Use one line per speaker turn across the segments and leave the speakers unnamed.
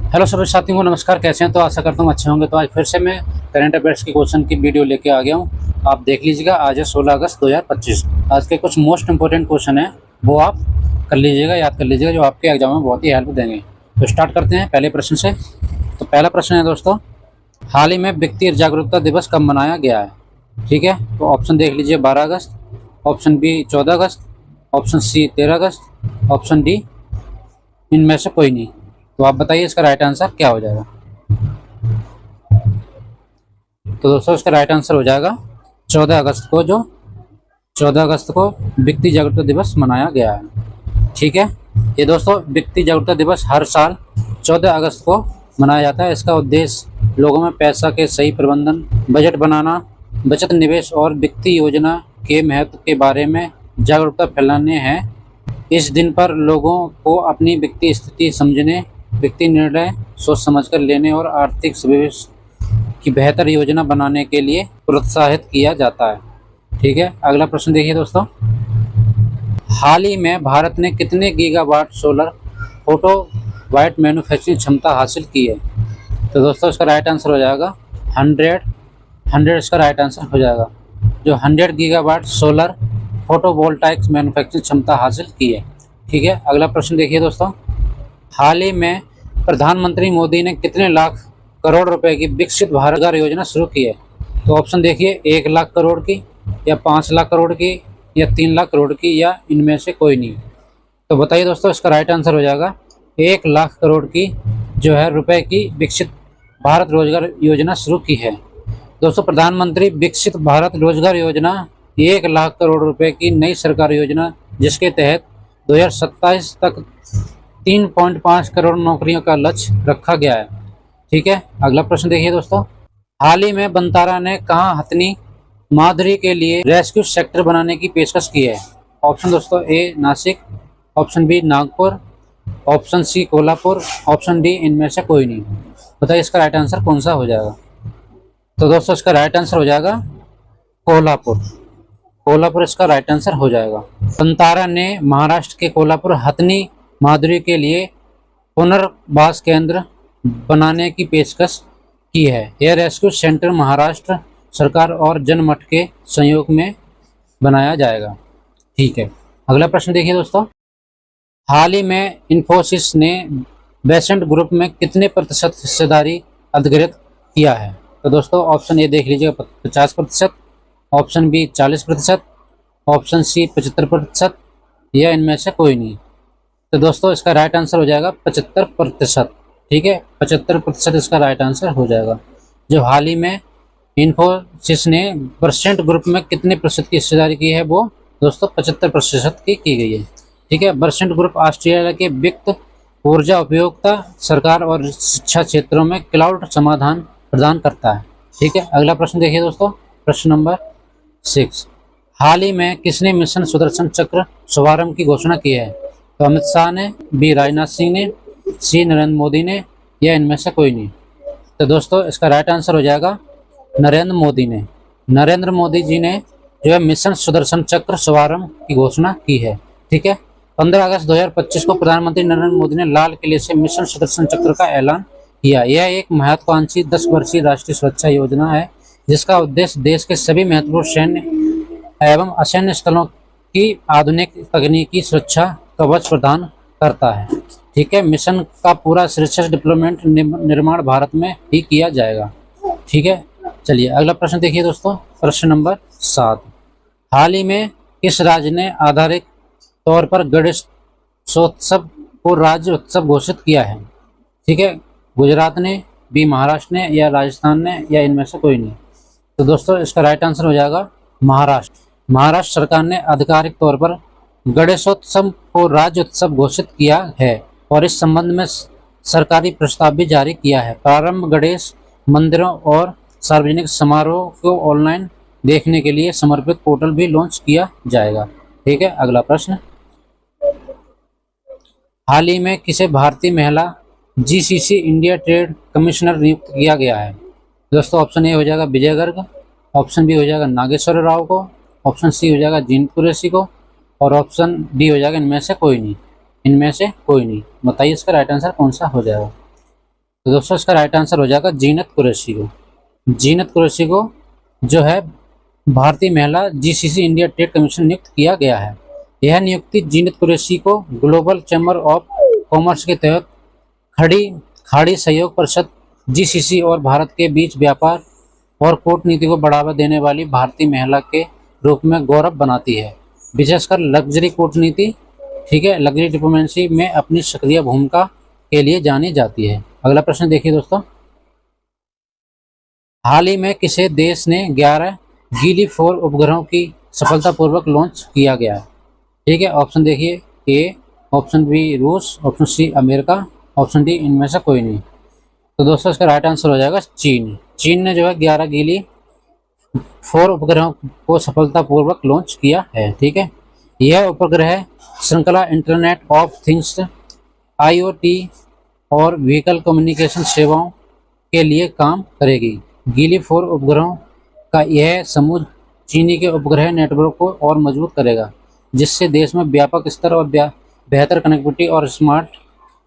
Hello सभी साथियों को नमस्कार। कैसे हैं? तो आशा करता हूँ अच्छे होंगे। तो आज फिर से मैं करंट अफेयर्स की क्वेश्चन की वीडियो लेके आ गया हूँ। आप देख लीजिएगा। आज है 16 अगस्त 2025। आज के कुछ मोस्ट इंपोर्टेंट क्वेश्चन हैं, वो आप कर लीजिएगा, याद कर लीजिएगा, जो आपके एग्जाम में बहुत ही हेल्प देंगे। तो स्टार्ट करते हैं पहले प्रश्न से। तो पहला प्रश्न है दोस्तों, हाल ही में व्यक्ति जागरूकता दिवस कब मनाया गया है? ठीक है, तो ऑप्शन देख लीजिए 12 अगस्त, ऑप्शन बी 14 अगस्त, ऑप्शन सी 13 अगस्त, ऑप्शन डी इनमें से कोई नहीं। तो आप बताइए इसका राइट आंसर क्या हो जाएगा। तो दोस्तों इसका राइट आंसर हो जाएगा 14 अगस्त को, जो 14 अगस्त को व्यक्ति जागरूकता दिवस मनाया गया है। ठीक है, ये दोस्तों व्यक्ति जागरूकता दिवस हर साल 14 अगस्त को मनाया जाता है। इसका उद्देश्य लोगों में पैसा के सही प्रबंधन, बजट बनाना, बचत, निवेश और वित्तीय योजना के महत्व के बारे में जागरूकता फैलाने हैं। इस दिन पर लोगों को अपनी वित्तीय स्थिति समझने, वित्तीय निर्णय सोच समझकर लेने और आर्थिक भविष्य की बेहतर योजना बनाने के लिए प्रोत्साहित किया जाता है। ठीक है, अगला प्रश्न देखिए दोस्तों, हाल ही में भारत ने कितने गीगावाट सोलर फोटोवोल्टाइक मैन्युफैक्चरिंग क्षमता हासिल की है? तो दोस्तों इसका राइट आंसर हो जाएगा 100 इसका राइट आंसर हो जाएगा, जो 100 गीगावाट सोलर फोटोवोल्टाइक मैन्युफैक्चरिंग क्षमता हासिल की है। ठीक है, अगला प्रश्न देखिए दोस्तों, हाल ही में प्रधानमंत्री मोदी ने कितने लाख करोड़ रुपए की विकसित भारत रोजगार योजना शुरू की है? तो ऑप्शन देखिए 1 लाख करोड़ की, या 5 लाख करोड़ की, या 3 लाख करोड़ की, या इनमें से कोई नहीं। तो बताइए दोस्तों इसका राइट आंसर हो जाएगा 1 लाख करोड़ की जो है रुपए की विकसित भारत रोजगार योजना शुरू की है। दोस्तों प्रधानमंत्री विकसित भारत रोजगार योजना 1 लाख करोड़ रुपए की नई सरकार योजना, जिसके तहत 2027 तक 3.5 करोड़ नौकरियों का लक्ष्य रखा गया है। ठीक है, अगला प्रश्न देखिए दोस्तों, हाल ही में बंतारा ने कहाँ हथनी माधुरी के लिए रेस्क्यू सेक्टर बनाने की पेशकश की है? ऑप्शन दोस्तों A Nashik, option B Nagpur, option C Kolhapur, option D इनमें से कोई नहीं। बताइए इसका राइट आंसर कौन सा हो जाएगा। तो दोस्तों इसका राइट आंसर हो जाएगा कोल्हापुर। कोल्हापुर इसका राइट आंसर हो जाएगा। बंतारा ने महाराष्ट्र के कोल्हापुर हथनी माधुरी के लिए पुनर्वास केंद्र बनाने की पेशकश की है। यह रेस्क्यू सेंटर महाराष्ट्र सरकार और जनमत के सहयोग में बनाया जाएगा। ठीक है, अगला प्रश्न देखिए दोस्तों, हाल ही में इन्फोसिस ने बेसेंट ग्रुप में कितने प्रतिशत हिस्सेदारी अधिग्रहित किया है? तो दोस्तों ऑप्शन ए देख लीजिएगा 50%, ऑप्शन बी 40%, ऑप्शन सी 75%, या इनमें से कोई नहीं। तो दोस्तों इसका राइट आंसर हो जाएगा 75%। ठीक है, 75% इसका राइट आंसर हो जाएगा। जो हाल ही में इन्फोसिस ने परसेंट ग्रुप में कितने प्रतिशत की हिस्सेदारी की है, वो दोस्तों 75% की गई है। ठीक है, परसेंट ग्रुप ऑस्ट्रेलिया के वित्त, ऊर्जा उपयोगिता, सरकार और शिक्षा क्षेत्रों में क्लाउड समाधान प्रदान करता है। ठीक है, अगला प्रश्न देखिए दोस्तों, प्रश्न नंबर 6, हाल ही में किसने मिशन सुदर्शन चक्र शुभारंभ की घोषणा की है? तो अमित शाह ने, बी राजनाथ सिंह ने, सी नरेंद्र मोदी ने, या इनमें से कोई नहीं। तो दोस्तों इसका राइट आंसर हो जाएगा नरेंद्र मोदी ने। नरेंद्र मोदी जी ने जो है मिशन सुदर्शन चक्र शुभारंभ की घोषणा की है। ठीक है, 15 अगस्त 2025 को प्रधानमंत्री नरेंद्र मोदी ने लाल किले से मिशन सुदर्शन चक्र का ऐलान किया। यह एक महत्वाकांक्षी 10 वर्षीय राष्ट्रीय सुरक्षा योजना है, जिसका उद्देश्य देश के सभी महत्वपूर्ण सैन्य एवं असैन्य स्थलों की आधुनिक तकनीकी सुरक्षा कवच प्रदान करता है। ठीक है, मिशन का पूरा रिसर्च डेवलपमेंट निर्माण भारत में ही किया जाएगा। ठीक है, चलिए अगला प्रश्न देखिए दोस्तों, प्रश्न नंबर 7, हाल ही में किस राज्य ने आधिकारिक तौर पर गणेशोत्सव को राज्य उत्सव घोषित किया है? ठीक है, गुजरात ने, बी महाराष्ट्र ने, या राजस्थान ने, या इनमें से कोई नहीं। तो दोस्तों इसका राइट आंसर हो जाएगा महाराष्ट्र। महाराष्ट्र सरकार ने आधिकारिक तौर पर गणेशोत्सव को राज्य उत्सव घोषित किया है और इस संबंध में सरकारी प्रस्ताव भी जारी किया है। प्रारंभ गणेश मंदिरों और सार्वजनिक समारोह को ऑनलाइन देखने के लिए समर्पित पोर्टल भी लॉन्च किया जाएगा। ठीक है, अगला प्रश्न, हाल ही में किसे भारतीय महिला जीसीसी इंडिया ट्रेड कमिश्नर नियुक्त किया गया है? दोस्तों ऑप्शन ए हो जाएगा विजय गर्ग, ऑप्शन बी हो जाएगा नागेश्वर राव को, ऑप्शन सी हो जाएगा जीन कुरैशी को, और ऑप्शन डी हो जाएगा इनमें से कोई नहीं। बताइए इसका राइट आंसर कौन सा हो जाएगा। तो दोस्तों इसका राइट आंसर हो जाएगा जीनत कुरैशी को। जीनत कुरैशी को जो है भारतीय महिला जीसीसी इंडिया ट्रेड कमीशन नियुक्त किया गया है। यह नियुक्ति जीनत कुरैशी को ग्लोबल चैम्बर ऑफ कॉमर्स के तहत खाड़ी सहयोग परिषद जीसीसी और भारत के बीच व्यापार और कूटनीति को बढ़ावा देने वाली भारतीय महिला के रूप में गौरव बनाती है, विशेषकर लग्जरी कूटनीति, ठीक है, लग्जरी डिप्लोमेसी में अपनी सक्रिय भूमिका के लिए जानी जाती है। अगला प्रश्न देखिए दोस्तों, हाल ही में किसे देश ने 11 गीली 4 उपग्रहों की सफलतापूर्वक लॉन्च किया गया है? ठीक है, ऑप्शन देखिए, ए, ऑप्शन बी रूस, option C America, option D इनमें से कोई नहीं। तो दोस्तों इसका राइट आंसर हो जाएगा चीन। चीन ने जो है 11 गीली 4 उपग्रहों को सफलतापूर्वक लॉन्च किया है। ठीक है, यह उपग्रह श्रृंखला इंटरनेट ऑफ थिंग्स, IoT और व्हीकल कम्युनिकेशन सेवाओं के लिए काम करेगी। गीली 4 उपग्रहों का यह समूह चीनी के उपग्रह नेटवर्क को और मजबूत करेगा, जिससे देश में व्यापक स्तर और बेहतर कनेक्टिविटी और स्मार्ट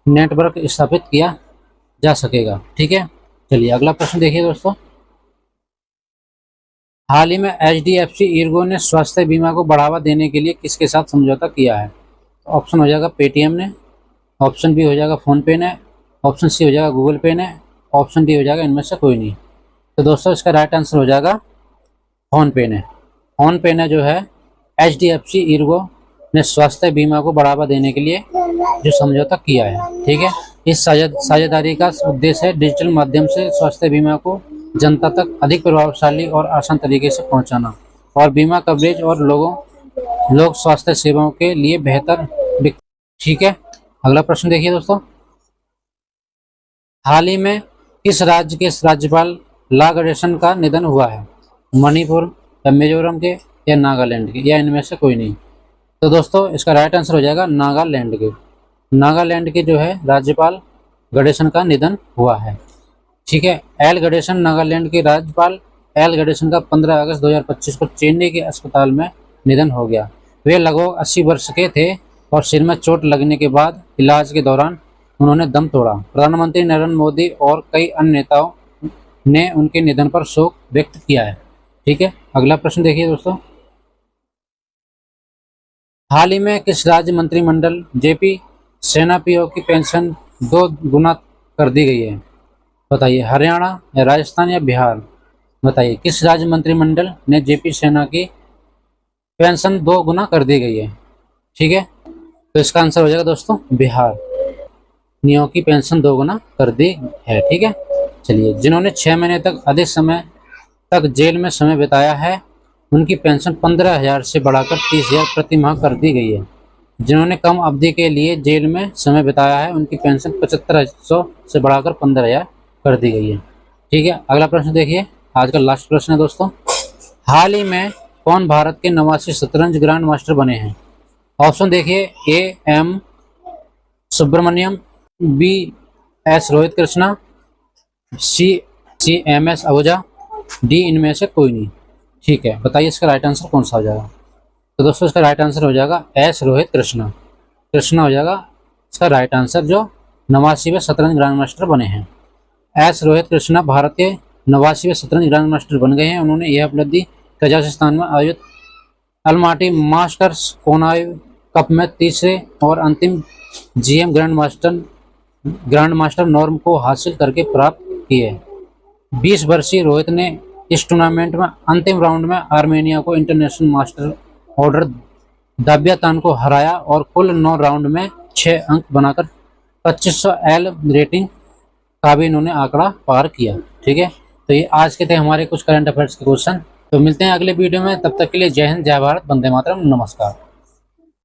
नेटवर्क स्थापित किया जा सकेगा। ठीक है, चलिए अगला प्रश्न देखिए दोस्तों, हाल ही में HDFC ईर्गो ने स्वास्थ्य बीमा को बढ़ावा देने के लिए किसके साथ समझौता किया है? ऑप्शन हो जाएगा पेटीएम ने, ऑप्शन बी हो जाएगा फ़ोनपे ने, ऑप्शन सी हो जाएगा गूगल पे ने, ऑप्शन डी हो जाएगा इनमें से कोई नहीं। तो दोस्तों इसका राइट आंसर हो जाएगा फ़ोनपे ने। फ़ोनपे ने जो है HDFC ईर्गो ने स्वास्थ्य बीमा को बढ़ावा देने के लिए जो समझौता किया है। ठीक है, इस साझेदारी का उद्देश्य है डिजिटल माध्यम से स्वास्थ्य बीमा को जनता तक अधिक प्रभावशाली और आसान तरीके से पहुंचाना और बीमा कवरेज और लोग स्वास्थ्य सेवाओं के लिए बेहतर। ठीक है, अगला प्रश्न देखिए दोस्तों, हाल ही में किस राज्य के राज्यपाल ला गणेशन का निधन हुआ है? मणिपुर या मिजोरम के या नागालैंड के या इनमें से कोई नहीं। तो दोस्तों इसका राइट आंसर हो जाएगा नागालैंड के। नागालैंड के जो है राज्यपाल गणेशन का निधन हुआ है। ठीक है, एल गणेशन नागालैंड के राज्यपाल एल गणेशन का 15 अगस्त 2025 को चेन्नई के अस्पताल में निधन हो गया। वे लगभग 80 वर्ष के थे और सिर में चोट लगने के बाद इलाज के दौरान उन्होंने दम तोड़ा। प्रधानमंत्री नरेंद्र मोदी और कई अन्य नेताओं ने उनके निधन पर शोक व्यक्त किया है। ठीक है, अगला प्रश्न देखिए दोस्तों, हाल ही में किस राज्य मंत्रिमंडल जेपी सेनापियों की पेंशन 2 गुना कर दी गई है? बताइए, हरियाणा या राजस्थान या बिहार? बताइए किस राज्य मंत्रिमंडल ने जेपी सेना की पेंशन 2 गुना कर दी गई है? ठीक है, तो इसका आंसर हो जाएगा दोस्तों बिहार। नियों की पेंशन 2 गुना कर दी है। ठीक है, चलिए, जिन्होंने 6 महीने तक अधिक समय तक जेल में समय बिताया है उनकी पेंशन 15,000 से बढ़ाकर 30,000 प्रति माह कर दी गई है। जिन्होंने कम अवधि के लिए जेल में समय बिताया है उनकी पेंशन 7500 से बढ़ाकर 15,000 कर दी गई है। ठीक है, अगला प्रश्न देखिए, आज का लास्ट प्रश्न है दोस्तों, हाल ही में कौन भारत के 89 शतरंज ग्रैंड मास्टर बने हैं? ऑप्शन देखिए, A M Subramanyam, B S Rohit Krishna, C M S Ahuja, D इनमें से कोई नहीं। ठीक है, बताइए इसका राइट आंसर कौन सा हो जाएगा? तो दोस्तों इसका राइट आंसर हो जाएगा एस रोहित कृष्णा। कृष्णा हो जाएगा इसका राइट आंसर, जो 89वें शतरंज ग्रैंड मास्टर बने हैं। एस रोहित कृष्णा भारत के 89वें शतरंज ग्रैंड मास्टर बन गए हैं। उन्होंने यह उपलब्धि कजाकिस्तान में आयोजित अलमाटी मास्टर्स कोनाव कप में तीसरे और अंतिम GM ग्रैंड मास्टर नॉर्म को हासिल करके प्राप्त की है। 20 वर्षीय रोहित ने इस टूर्नामेंट में अंतिम राउंड में आर्मेनिया को इंटरनेशनल मास्टर ऑर्डर दाब्यातान को हराया और कुल 9 राउंड में 6 अंक बनाकर 2500 L रेटिंग का भी इन्होंने आंकड़ा पार किया। ठीक है, तो ये आज के थे हमारे कुछ करंट अफेयर्स के क्वेश्चन। तो मिलते हैं अगले वीडियो में, तब तक के लिए जय हिंद, जय भारत, वंदे मातरम, नमस्कार।